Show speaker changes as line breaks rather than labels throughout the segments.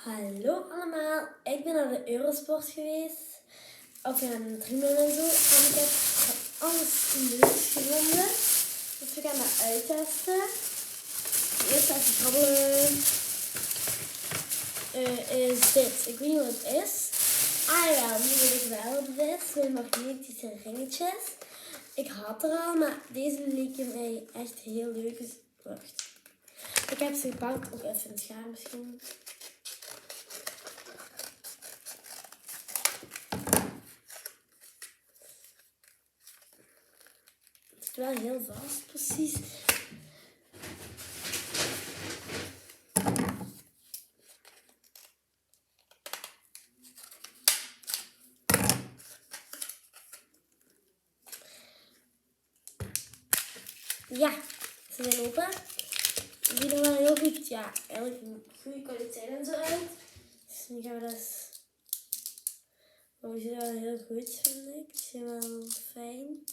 Hallo allemaal, ik ben naar de Eurosport geweest, of naar de Dreamland en zo, en ik heb van alles leuks gevonden. Dus we gaan dat uittesten. Eerst even grabbelen. Is dit, ik weet niet wat het is. Ah ja, nu weet ik wel wat het is, met magnetische ringetjes. Ik had er al, maar deze leken mij echt heel leuk. Dus wacht. Ik heb ze gepakt, ook even een schaar misschien. Het is wel heel vast, precies. Ja, ze zijn open. Ze zien er wel heel goed, ja, eigenlijk een goede kwaliteit en zo uit. Dus nu gaan we dat. Oh, die zijn wel heel goed, vind ik. Die zijn wel fijn.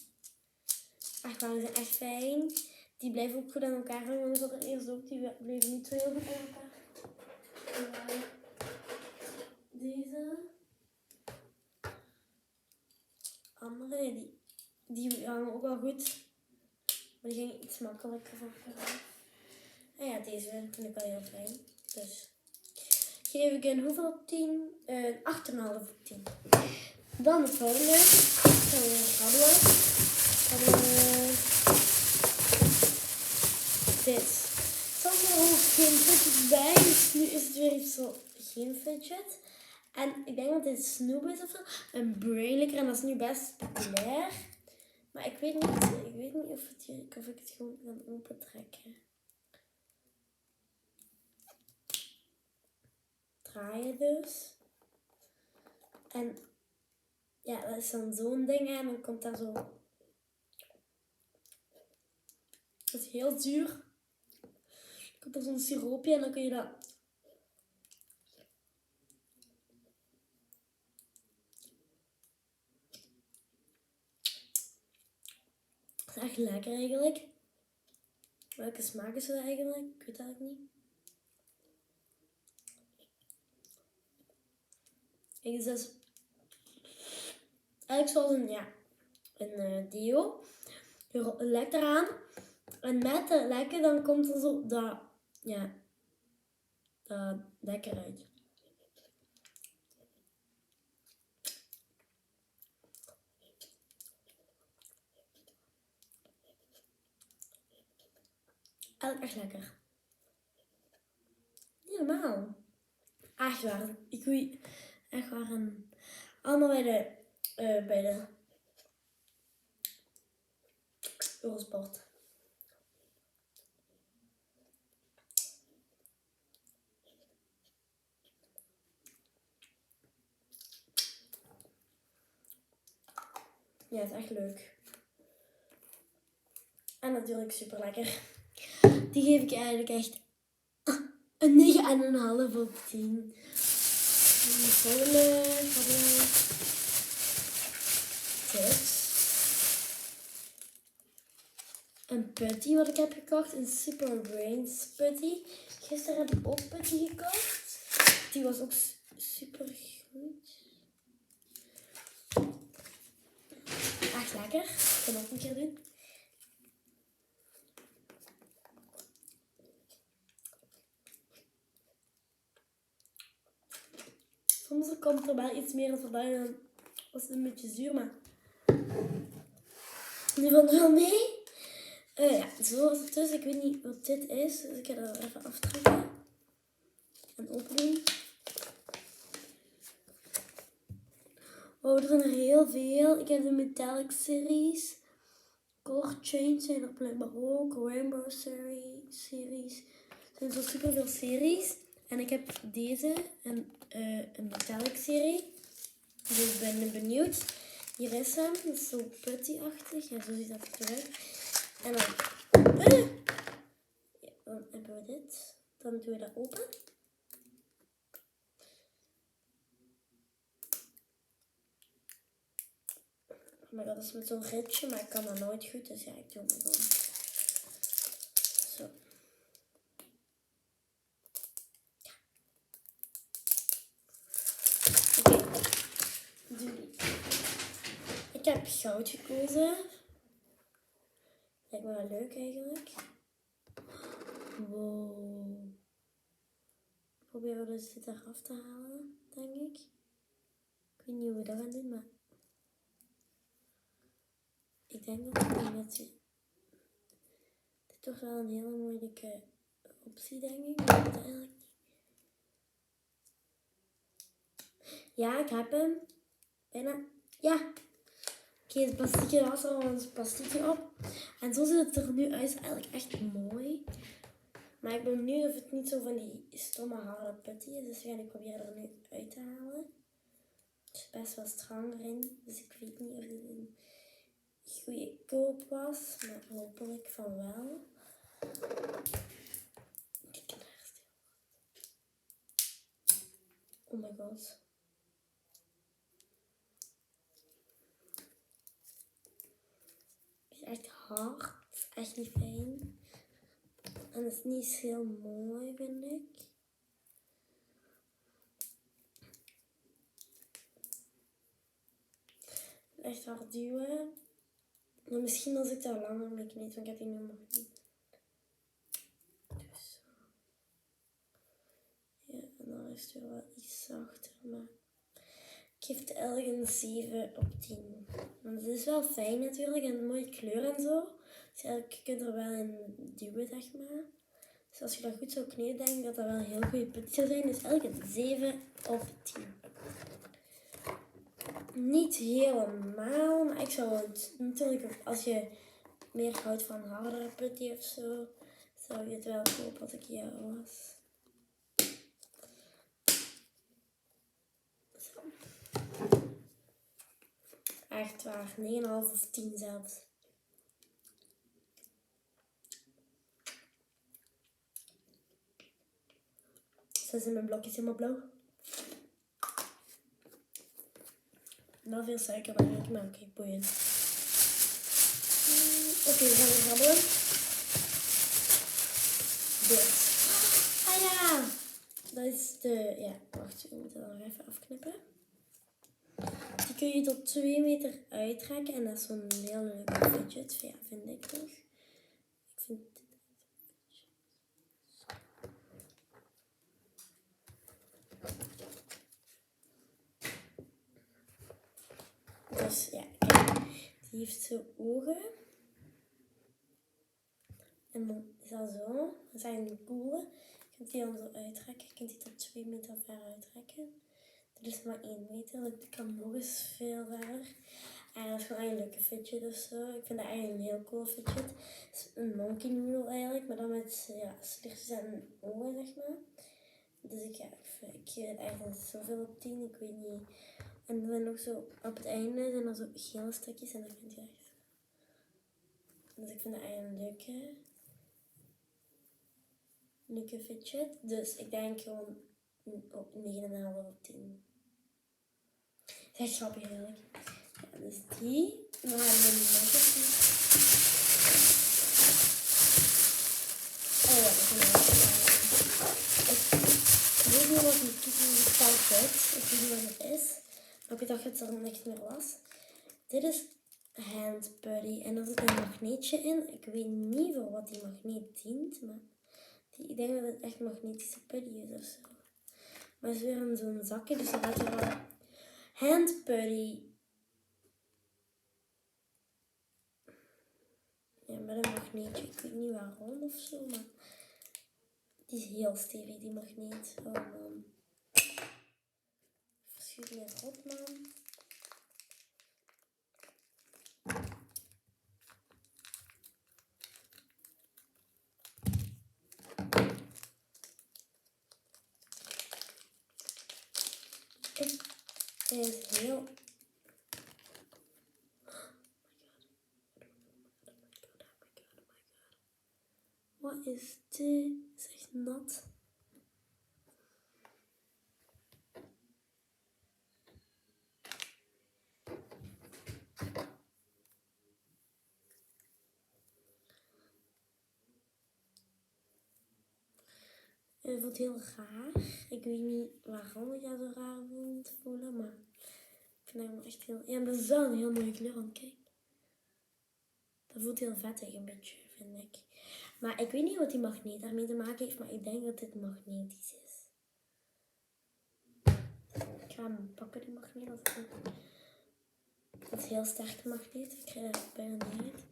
Echt waar, die zijn echt fijn. Die blijven ook goed aan elkaar hangen, want ik had er eerst ook, die bleven niet zo heel goed aan elkaar. Deze. Andere, die hangen ook wel goed. Maar die gingen iets makkelijker van elkaar. En ja, deze vind ik wel heel fijn. Dus geef ik een hoeveel op 10? 8,5 op 10. Dan het volgende. Gaan we weer grabbelen. Dit. Soms er ook geen fidget bij. Dus nu is het weer iets zo geen fidget. En ik denk dat dit Snoop is of zo. Een brainlicker. En dat is nu best populair. Maar ik weet niet of ik het gewoon kan opentrekken. Draaien dus. En ja, dat is dan zo'n ding en dan komt daar zo. Dat is heel zuur. Dan komt er zo'n siroopje en dan kun je dat. Dat is echt lekker eigenlijk. Welke smaak is het eigenlijk? Ik weet het eigenlijk niet. Kijk, dus dat is eigenlijk zoals een deo. Je lekt eraan. En met het lekken dan komt er zo dat lekker uit. Eigenlijk echt lekker. Niet normaal. Echt waar. Ik weet echt waar. Allemaal bij de Eurosport. Ja, het is echt leuk. En natuurlijk super lekker. Die geef ik eigenlijk echt een 9,5 op 10. De volgende dit. Een putty wat ik heb gekocht. Een Super Brains putty. Gisteren heb ik ook putty gekocht. Die was ook super goed. Echt lekker. Ik kan ook een keer doen. Soms komt er wel iets meer voorbij, dan was het een beetje zuur, maar nu valt het wel mee. Ja, zo was het dus. Ik weet niet wat dit is, dus ik ga dat even aftrekken en openen. Oh, er zijn er heel veel. Ik heb de Metallic series. Core Chain zijn er blijkbaar ook. Rainbow series. Er zijn zo super veel series. En ik heb deze, een Metallic serie. Dus ik ben benieuwd. Hier is hem. Dat is zo putty-achtig. Ja, zo ziet dat eruit. En dan, ja, dan hebben we dit. Dan doen we dat open. Maar dat is met zo'n ritje, maar ik kan dat nooit goed. Dus ja, ik doe het gewoon. Zo. Ja. Oké, doe die. Ik heb goud gekozen. Lijkt me wel leuk eigenlijk. Wow. Proberen we dus dit eraf te halen, denk ik. Ik weet niet hoe we dat gaan doen, maar ik denk dat het met dit toch wel een hele moeilijke optie, denk ik. Maar ik weet het eigenlijk niet. Ja, ik heb hem. Bijna. Ja. Oké, het plastiekje was er al ons plastiekje op. En zo ziet het er nu uit. Eigenlijk echt mooi. Maar ik ben benieuwd of het niet zo van die stomme harde putty is. Dus we gaan proberen er nu uit te halen. Het is best wel strak erin. Dus ik weet niet of het een goede koop was. Maar hopelijk van wel. Oh my god. Het is echt hard. Het is echt niet fijn. En het is niet heel mooi, vind ik. Echt hard duwen. Maar misschien als ik daar langer mee kneed, want ik heb die nu nog niet. Dus. Ja, en dan is het weer wel iets zachter, maar ik geef het eigenlijk een 7 op 10. Want het is wel fijn natuurlijk en een mooie kleur en zo. Dus eigenlijk, je kunt er wel in duwen, zeg maar. Dus als je dat goed zou kneden, denk ik dat dat wel een heel goede putty zou zijn. Dus eigenlijk een 7 op 10. Niet helemaal, maar ik zou het natuurlijk, als je meer houdt van hardere putty of zo, zou je het wel kopen als ik jou was. Zo. Echt waar, 9,5 of 10 zelfs. Zo zijn mijn blokjes helemaal blauw. Wel veel suiker, denk ik, maar oké, boeiend. Oké, we gaan weer grabbelen. Dit. Ah ja! Dat is de... Ja, wacht, we moeten dat nog even afknippen. Die kun je tot 2 meter uittrekken en dat is zo'n heel leuke fidget, ja, vind ik toch. Ik vind dit dus ja, kijk, die heeft zo ogen. En dan is dat zo. Dat zijn die koelen. Je kunt die dan zo uittrekken. Je kunt die tot 2 meter ver uittrekken. Dit is maar 1 meter. Dat kan nog eens veel verder. En dat is gewoon een leuke fidget of zo. Ik vind dat eigenlijk een heel cool fidget. Het is een monkey noodle eigenlijk. Maar dan met sliertjes en ogen, zeg maar. Dus ik geef het eigenlijk zoveel op 10. Ik weet niet. En dan nog zo op het einde zijn er zo gele stukjes. En dan vind je echt. Dus ik vind dat eigenlijk een leuke fidget. Dus ik denk gewoon op 9,5 op 10. Dat is echt grappig eigenlijk. Ja, dus die. Dan hebben we die nog. Oh ja, dat is een ik weet niet wat die toevoeging valt uit. Ik weet niet wat het is. Maar ik dacht dat het er niks meer was. Dit is Hand Buddy. En er zit een magneetje in. Ik weet niet voor wat die magneet dient. Maar ik denk dat het echt magnetische putty is of zo. Maar het is weer in zo'n zakje. Dus dan gaat er wel Hand Buddy. Ja, met een magneetje. Ik weet niet waarom of zo. Maar die is heel stevig, die magneet. Oh man. Verschiet meer op, man. Hij is heel... Wat is dit? Het is echt nat. Het voelt heel raar. Ik weet niet waarom ik dat zo raar voelen, maar ik vind het echt heel... Ja, dat is wel een heel mooie kleur, want kijk. Dat voelt heel vettig een beetje, vind ik. Maar ik weet niet wat die magneet daarmee te maken heeft, maar ik denk dat dit magnetisch is. Ik ga hem pakken, die magneet. Dat is heel sterke magneet. Ik krijg er bijna niet uit.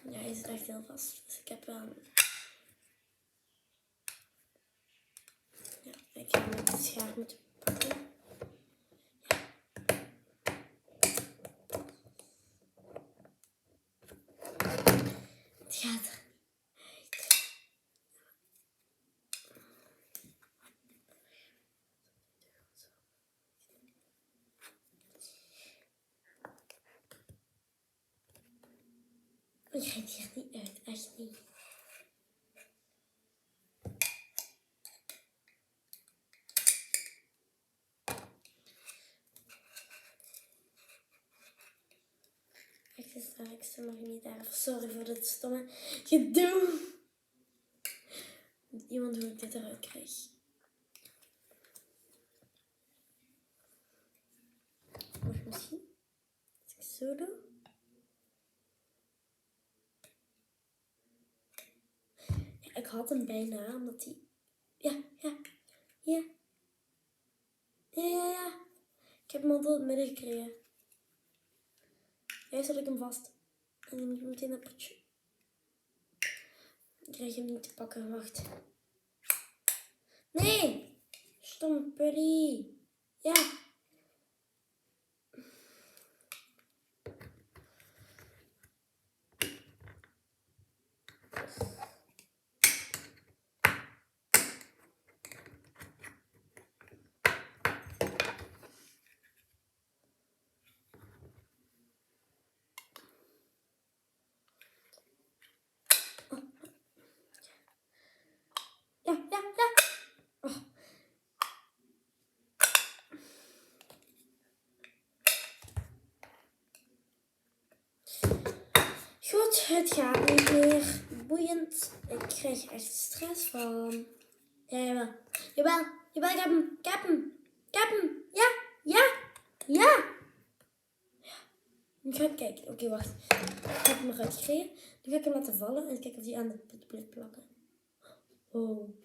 Ja, hij zit echt heel vast. Dus ik heb wel... Ja, ik ga hem met de schaar moeten pakken. Het gaat er niet uit. Het gaat hier niet uit, echt niet. Echt de sterkste magneet daar. Sorry voor dit stomme gedoe. Iemand hoe ik dit eruit krijg. Wacht, misschien? Als ik zo doe. Ja, ik had hem bijna, omdat hij... Ja. Ik heb hem al tot het midden gekregen. Juist had ik hem vast. En dan moet ik meteen dat potje. Ik krijg hem niet te pakken, wacht. Nee! Stom puddy. Ja. Oh. Goed, het gaat niet meer. Boeiend. Ik krijg er echt stress van. Ja, jawel, ik heb hem. Ja. Nu ga ik kijken. Oké, wacht. Ik heb hem eruit gekregen. Nu ga ik hem laten vallen en kijken of hij aan de put blijft plakken. Oh.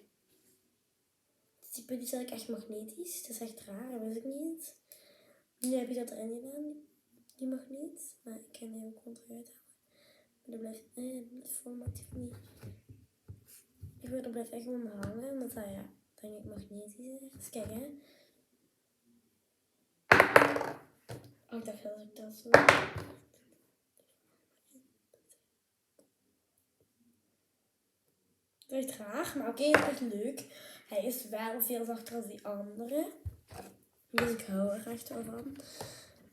Die put is eigenlijk echt magnetisch. Dat is echt raar, dat wist ik niet. Nu heb je dat erin gedaan, die magneet. Maar ik kan die ook gewoon eruit halen. Maar dat blijft... dat format niet. Ik wil dat blijft echt gewoon hangen, omdat dat ja, denk ik magnetisch is. Dus kijk hè. Oh, ik dacht dat ik dat zo... Dat is echt raar, maar oké, het is echt leuk. Hij is wel veel zachter dan die andere. Dus ik hou er echt wel van.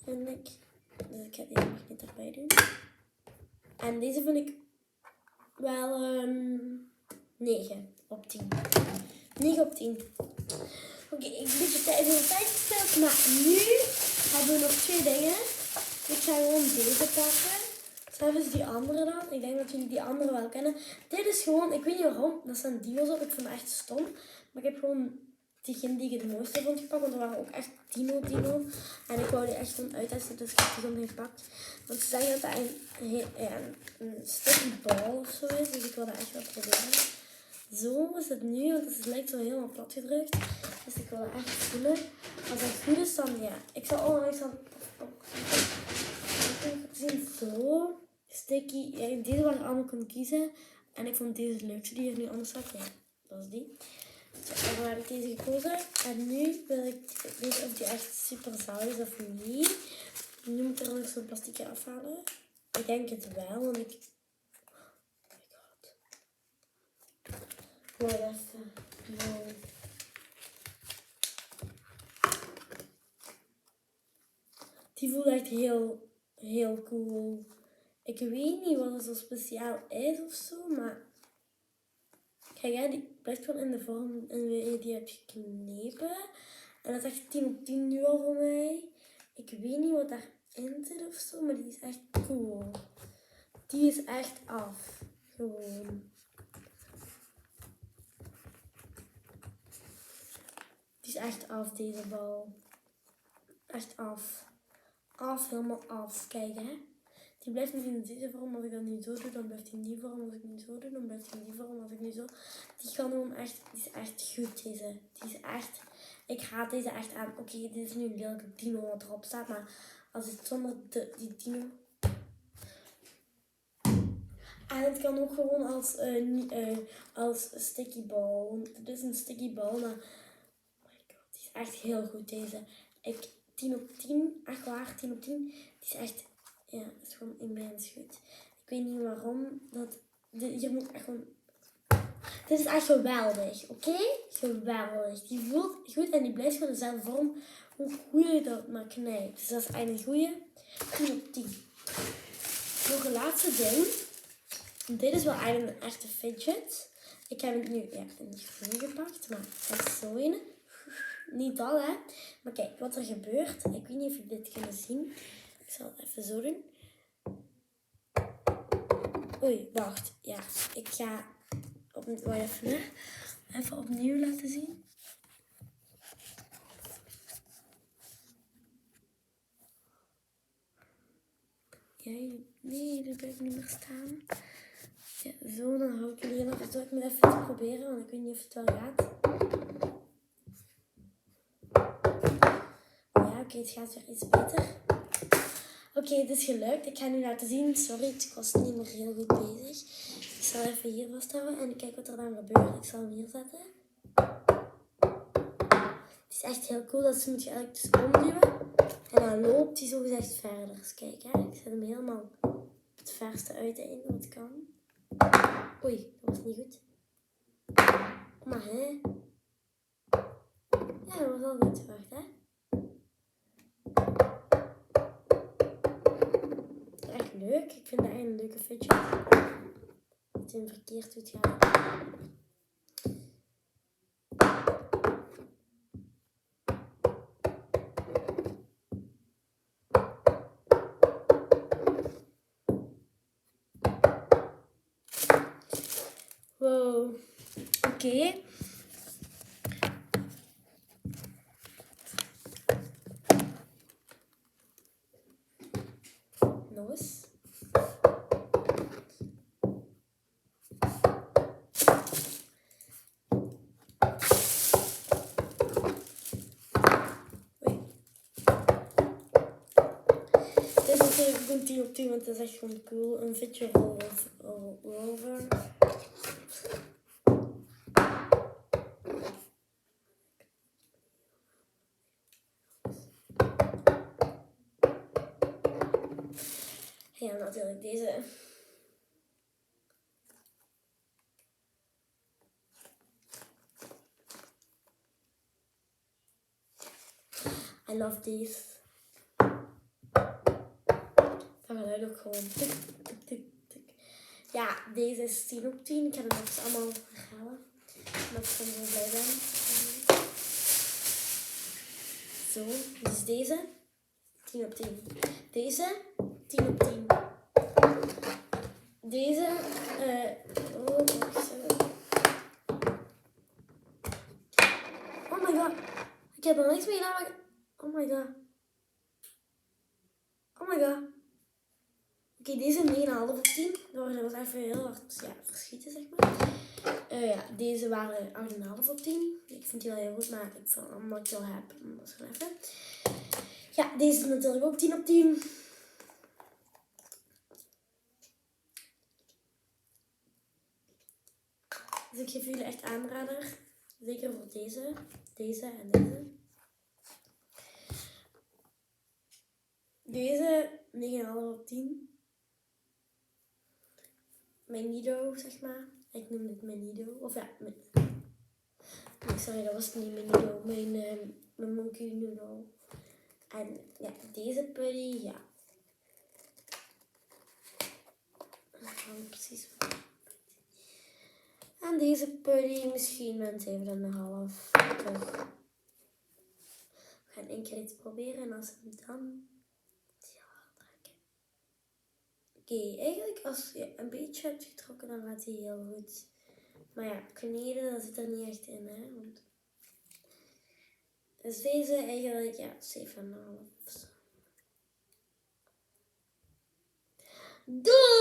Vind ik. Dus ik ga deze magneet erbij doen. En deze vind ik wel 9 op 10. 9 op 10. Oké, ik heb een beetje tijd voor de tijd gespeeld. Maar nu hebben we nog 2 dingen. Ik ga gewoon deze pakken. Zelfs die andere dan. Ik denk dat jullie die andere wel kennen. Dit is gewoon, ik weet niet waarom, dat staan dino's op. Ik vind het echt stom. Maar ik heb gewoon diegene die ik het mooiste vond gepakt. Want er waren ook echt dino. En ik wou die echt gewoon uittesten. Dus ik heb die gewoon gepakt. Want ze zeggen dat dat een stuk bal of zo is. Dus ik wil dat echt wel proberen. Zo is het nu, want het lijkt zo helemaal plat gedrukt. Dus ik wil het echt voelen. Als het goed is, dan ja. Ik zal onlangs dan zien zo. Sticky. Ja, deze waar je allemaal kunt kiezen. En ik vond deze het leukste die er nu anders staat. Ja, dat is die. Zo, daarom heb ik deze gekozen. En nu wil ik weten of die echt super zaal is of niet. Nu moet ik er nog zo'n plasticje afhalen. Ik denk het wel, want ik... Wacht even. Wow. Die voelt echt heel cool. Ik weet niet wat er zo speciaal is of zo, maar... Kijk, ja, die blijft gewoon in de vorm en je die hebt geknepen. En dat is echt 10 op 10 nu al voor mij. Ik weet niet wat daarin zit of zo, maar die is echt cool. Die is echt af. Gewoon. is echt af, deze bal. Echt af. Af, helemaal af. Kijk, hè. Die blijft niet in deze vorm. Als ik dat niet zo doe, dan blijft hij in die vorm. Als ik niet zo doe, dan blijft hij in die vorm. Als ik niet zo... Die kan gewoon echt... Die is echt goed, deze. Die is echt... Ik haat deze echt aan. Oké, dit is nu een lelijke dino wat erop staat. Maar als het zonder die dino... En het kan ook gewoon als sticky ball. Want het is een sticky ball, maar... Oh my god, die is echt heel goed, deze. 10 op 10. Echt waar, 10 op 10. Die is echt... Ja, het is gewoon immens goed. Ik weet niet waarom. Hier moet echt gewoon... Dit is echt geweldig, oké? Geweldig. Die voelt goed en die blijft gewoon dezelfde vorm. Hoe goed je dat maar knijpt. Dus dat is eigenlijk een goeie. 10 op 10. Nog een laatste ding. Dit is wel eigenlijk een echte fidget. Ik heb het nu in groen gepakt, maar het is zo een. Niet dat, hè. Maar kijk, wat er gebeurt. Ik weet niet of jullie dit kunnen zien. Ik zal het even zo doen. Oei, wacht. Ja, ik ga even opnieuw laten zien. Ja, nee, dat blijft niet meer staan. Ja, zo, dan hou ik jullie nog eens door. Ik moet even het proberen, want ik weet niet of het wel gaat. Ja, oké, het gaat weer iets beter. Oké, het is gelukt. Ik ga nu laten zien. Sorry, ik was niet meer heel goed bezig. Ik zal even hier vasthouden en kijk wat er dan gebeurt. Ik zal hem hier zetten. Het is echt heel cool. Dat moet je eigenlijk dus omduwen. En dan loopt hij zogezegd verder. Dus kijk, hè. Ik zet hem helemaal het verste uiteinde wat kan. Oei, dat was niet goed. Maar hè. Ja, dat was wel goed. Wacht, hè. Echt leuk. Ik vind dat echt een leuke fidget. Dat hij hem verkeerd doet gaan. Wow. Oké. Nog eens. Dit is natuurlijk een 10 op 10, want het is echt gewoon cool. Een fidget rover. Ja, natuurlijk deze. I love these. Dat geluid ook gewoon tik, tik, tik, tik. Ja, deze is 10 op 10. Ik ga het nog allemaal herhalen. Omdat ik zo blij ben. Zo, dus deze 10 op 10. Deze 10 op 10. Deze, oh my god. Ik heb er niks mee gedaan. Oh my god. Oh my god. Oké, deze 9,5 op 10. Dat was even heel hard verschieten, zeg maar. Ja, deze waren 8,5 op 10. Ik vind die wel heel goed, maar ik vind omdat ik wel heb. Dat is gewoon even. Ja, deze is natuurlijk ook 10 op 10. Dus ik geef jullie echt aanrader. Zeker voor deze. Deze en deze. Deze 9,5 op 10. Mijn Nido, zeg maar. Ik noem het mijn Nido. Of ja, nee, sorry, dat was niet mijn Nido. Mijn Monkey Noodle. En ja, deze puddy, ja. Dat kan precies. En deze puddy misschien met 7,5. Toch. We gaan één keer iets proberen en als we dan... Oké, eigenlijk als je een beetje hebt getrokken, dan gaat hij heel goed. Maar ja, kneden, dat zit er niet echt in, hè. Want Dus deze eigenlijk, ja, 7,5. Doei!